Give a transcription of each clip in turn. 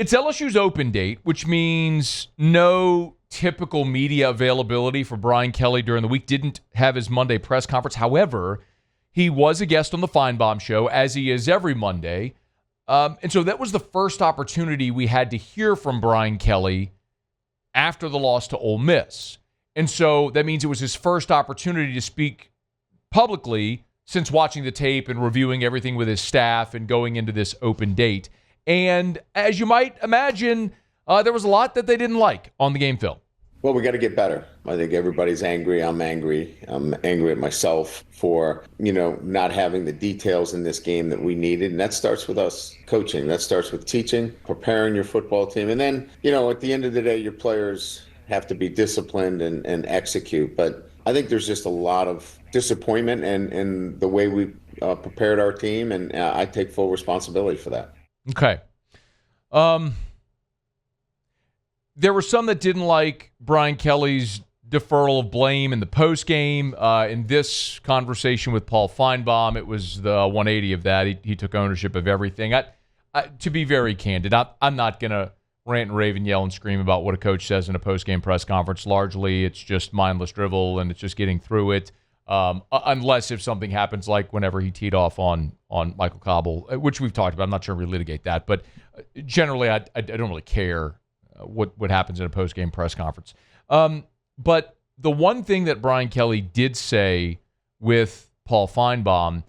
It's LSU's open date, which means no typical media availability for Brian Kelly during the week. Didn't have his Monday press conference. However, he was a guest on the Finebaum Show, as he is every Monday. And so that was the first opportunity we had to hear from Brian Kelly after the loss to Ole Miss. And so that means it was his first opportunity to speak publicly since watching the tape and reviewing everything with his staff and going into this open date. And as you might imagine, there was a lot that they didn't like on the game film. Well, we got to get better. I think everybody's angry. I'm angry. I'm angry at myself for, not having the details in this game that we needed. And that starts with us coaching. That starts with teaching, preparing your football team. And then, at the end of the day, your players have to be disciplined and execute. But I think there's just a lot of disappointment in the way we prepared our team. And I take full responsibility for that. Okay. There were some that didn't like Brian Kelly's deferral of blame in the postgame. In this conversation with Paul Finebaum, it was the 180 of that. He took ownership of everything. To be very candid, I'm not going to rant and rave and yell and scream about what a coach says in a postgame press conference. Largely, it's just mindless drivel, and it's just getting through it. Unless if something happens like whenever he teed off on Michael Cobble, which we've talked about. I'm not sure we litigate that. But generally, I don't really care what happens in a post-game press conference. But the one thing that Brian Kelly did say with Paul Finebaum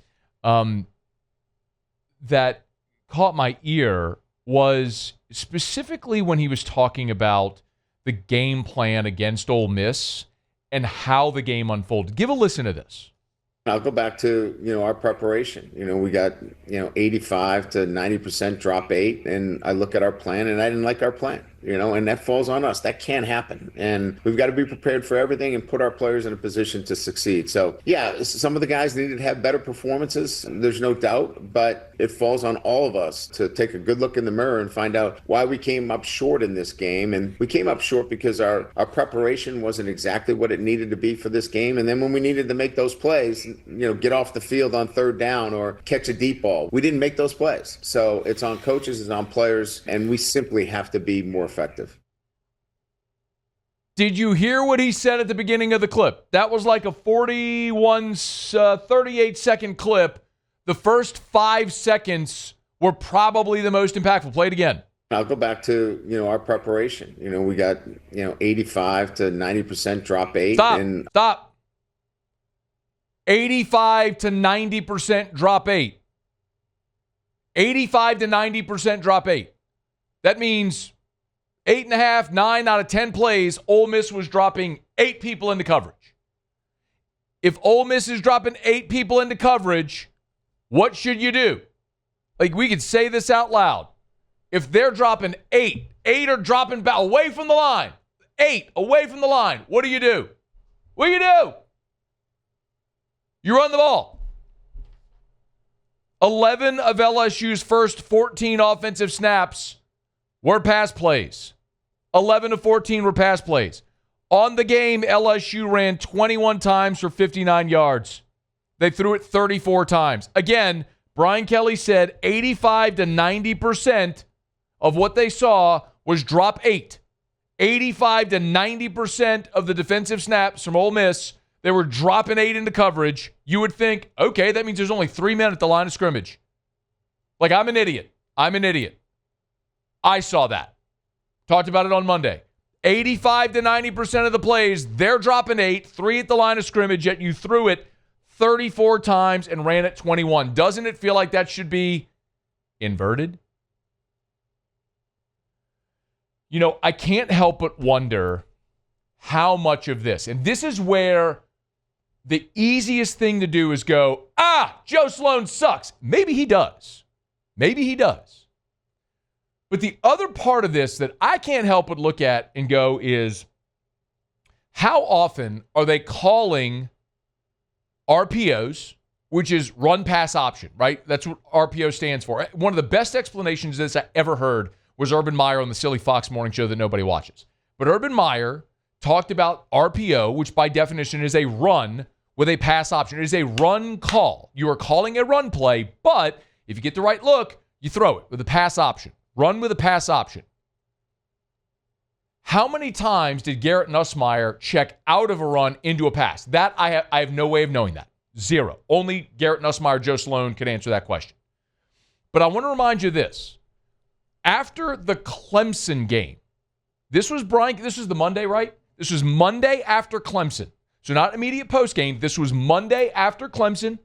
that caught my ear was specifically when he was talking about the game plan against Ole Miss and how the game unfolded. Give a listen to this. I'll go back to, our preparation. We got, 85 to 90% drop 8. And I look at our plan and I didn't like our plan, and that falls on us. That can't happen. And we've got to be prepared for everything and put our players in a position to succeed. So, yeah, some of the guys needed to have better performances. There's no doubt. But it falls on all of us to take a good look in the mirror and find out why we came up short in this game. And we came up short because our preparation wasn't exactly what it needed to be for this game. And then when we needed to make those plays, get off the field on third down or catch a deep ball, we didn't make those plays. So it's on coaches, it's on players, and we simply have to be more effective. Did you hear what he said at the beginning of the clip? That was like a 38-second clip. The first 5 seconds were probably the most impactful. Play it again. I'll go back to, our preparation. We got, 85 to 90% drop 8. Stop. 85 to 90% drop 8. 85 to 90% drop 8. That means 8.5, 9 out of 10 plays, Ole Miss was dropping 8 people into coverage. If Ole Miss is dropping 8 people into coverage, what should you do? Like, we could say this out loud. If they're dropping 8 are dropping away from the line, 8 away from the line, what do you do? What do you do? You run the ball. 11 of LSU's first 14 offensive snaps were pass plays. 11 of 14 were pass plays. On the game, LSU ran 21 times for 59 yards. They threw it 34 times. Again, Brian Kelly said 85 to 90% of what they saw was drop 8. 85 to 90% of the defensive snaps from Ole Miss, they were dropping 8 into coverage. You would think, okay, that means there's only 3 men at the line of scrimmage. Like, I'm an idiot. I saw that. Talked about it on Monday. 85 to 90% of the plays, they're dropping 8, 3 at the line of scrimmage, yet you threw it 34 times and ran it 21. Doesn't it feel like that should be inverted? I can't help but wonder how much of this, and this is where the easiest thing to do is go, Joe Sloan sucks. Maybe he does. But the other part of this that I can't help but look at and go is, how often are they calling RPOs, which is run pass option, right? That's what RPO stands for. One of the best explanations of this I ever heard was Urban Meyer on the Silly Fox morning show that nobody watches. But Urban Meyer talked about RPO, which by definition is a run with a pass option. It is a run call. You are calling a run play, but if you get the right look, you throw it with a pass option. Run with a pass option. How many times did Garrett Nussmeier check out of a run into a pass? That I have no way of knowing that. Zero. Only Garrett Nussmeier, Joe Sloan could answer that question. But I want to remind you this. After the Clemson game, this was the Monday, right? This was Monday after Clemson. So not immediate post game. This was Monday after Clemson.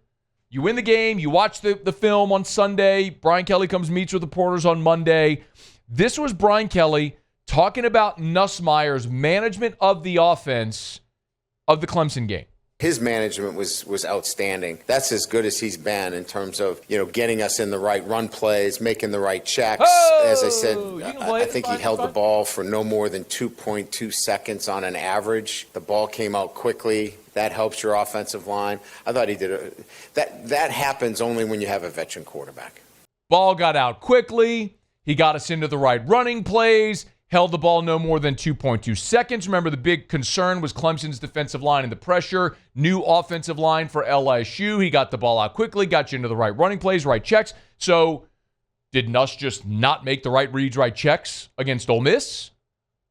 You win the game. You watch the film on Sunday. Brian Kelly comes meets with reporters on Monday. This was Brian Kelly talking about Nussmeier's management of the offense of the Clemson game. His management was outstanding. That's as good as he's been in terms of, getting us in the right run plays, making the right checks. As I said, I think he held the ball for no more than 2.2 seconds on an average. The ball came out quickly. That helps your offensive line. I thought he did that happens only when you have a veteran quarterback. Ball got out quickly. He got us into the right running plays. Held the ball no more than 2.2 seconds. Remember, the big concern was Clemson's defensive line and the pressure. New offensive line for LSU. He got the ball out quickly, got you into the right running plays, right checks. So did Nuss just not make the right reads, right checks against Ole Miss?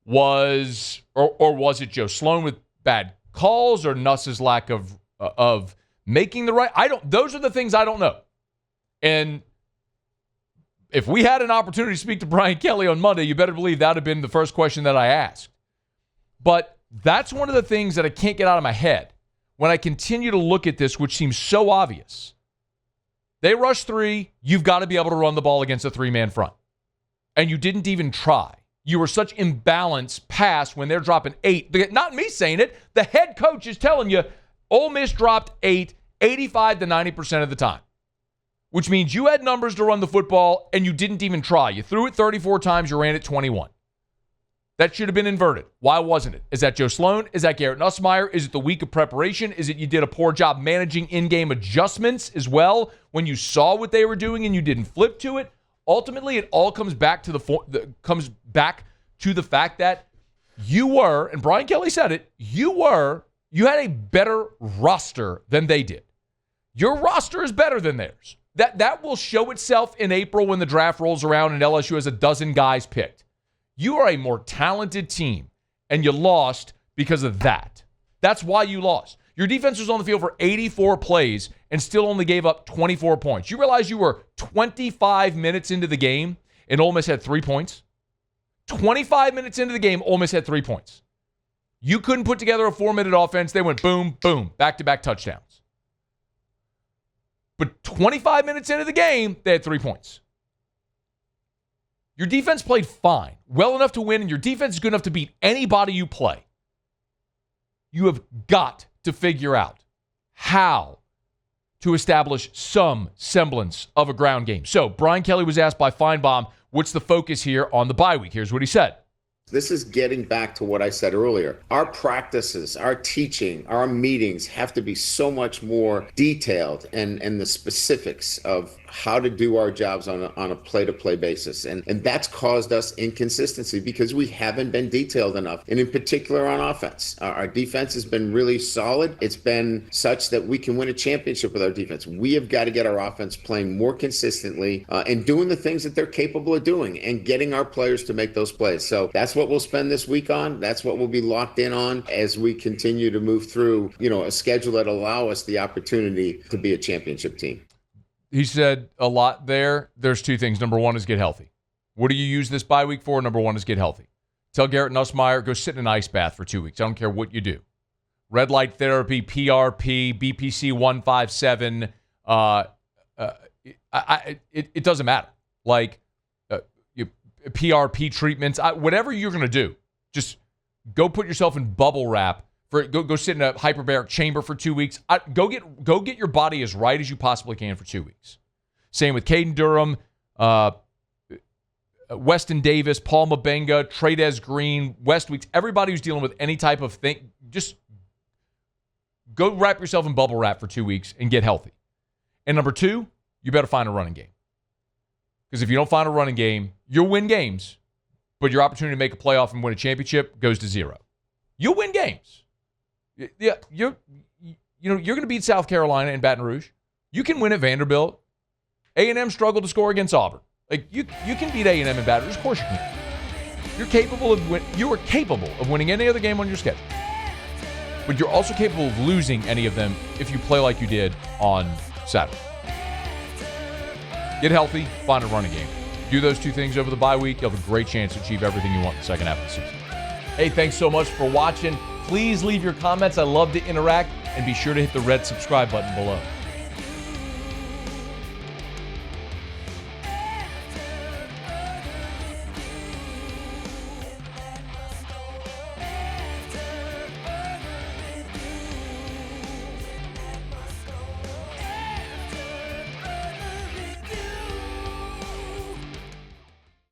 Was it Joe Sloan with bad calls or Nuss's lack of making the right? Those are the things I don't know. And if we had an opportunity to speak to Brian Kelly on Monday, you better believe that would have been the first question that I asked. But that's one of the things that I can't get out of my head when I continue to look at this, which seems so obvious. They rush 3. You've got to be able to run the ball against a 3-man front. And you didn't even try. You were such imbalance pass when they're dropping 8. Not me saying it. The head coach is telling you Ole Miss dropped 8 85 to 90% of the time. Which means you had numbers to run the football and you didn't even try. You threw it 34 times, you ran it 21. That should have been inverted. Why wasn't it? Is that Joe Sloan? Is that Garrett Nussmeier? Is it the week of preparation? Is it you did a poor job managing in-game adjustments as well when you saw what they were doing and you didn't flip to it? Ultimately, it all comes back to the fact that you were, and Brian Kelly said it, you had a better roster than they did. Your roster is better than theirs. That will show itself in April when the draft rolls around and LSU has a dozen guys picked. You are a more talented team, and you lost because of that. That's why you lost. Your defense was on the field for 84 plays and still only gave up 24 points. You realize you were 25 minutes into the game and Ole Miss had 3 points? 25 minutes into the game, Ole Miss had 3 points. You couldn't put together a 4-minute offense. They went boom, boom, back-to-back touchdowns. But 25 minutes into the game, they had 3 points. Your defense played fine, well enough to win, and your defense is good enough to beat anybody you play. You have got to figure out how to establish some semblance of a ground game. So Brian Kelly was asked by Finebaum, what's the focus here on the bye week? Here's what he said. This is getting back to what I said earlier. Our practices, our teaching, our meetings have to be so much more detailed and the specifics of how to do our jobs on a play-to-play basis. And that's caused us inconsistency because we haven't been detailed enough. And in particular on offense, our defense has been really solid. It's been such that we can win a championship with our defense. We have got to get our offense playing more consistently and doing the things that they're capable of doing and getting our players to make those plays. So that's what we'll spend this week on. That's what we'll be locked in on as we continue to move through, a schedule that allow us the opportunity to be a championship team. He said a lot there. There's 2 things. Number 1 is get healthy. What do you use this bye week for? Number 1 is get healthy. Tell Garrett Nussmeier, go sit in an ice bath for 2 weeks. I don't care what you do. Red light therapy, PRP, BPC 157. It doesn't matter. Like PRP treatments, whatever you're going to do, just go put yourself in bubble wrap. Go sit in a hyperbaric chamber for 2 weeks. Go get your body as right as you possibly can for 2 weeks. Same with Caden Durham, Weston Davis, Paul Mabenga, Trey'Dez Green, West Weeks. Everybody who's dealing with any type of thing, just go wrap yourself in bubble wrap for 2 weeks and get healthy. And number 2, you better find a running game. Because if you don't find a running game, you'll win games, but your opportunity to make a playoff and win a championship goes to 0. You'll win games. Yeah, you're going to beat South Carolina and Baton Rouge. You can win at Vanderbilt. A&M struggled to score against Auburn. Like, you can beat A&M in Baton Rouge. Of course you can. You are capable of winning any other game on your schedule. But you're also capable of losing any of them if you play like you did on Saturday. Get healthy, find a running game. Do those two things over the bye week, you'll have a great chance to achieve everything you want in the second half of the season. Hey, thanks so much for watching. Please leave your comments. I love to interact. And be sure to hit the red subscribe button below.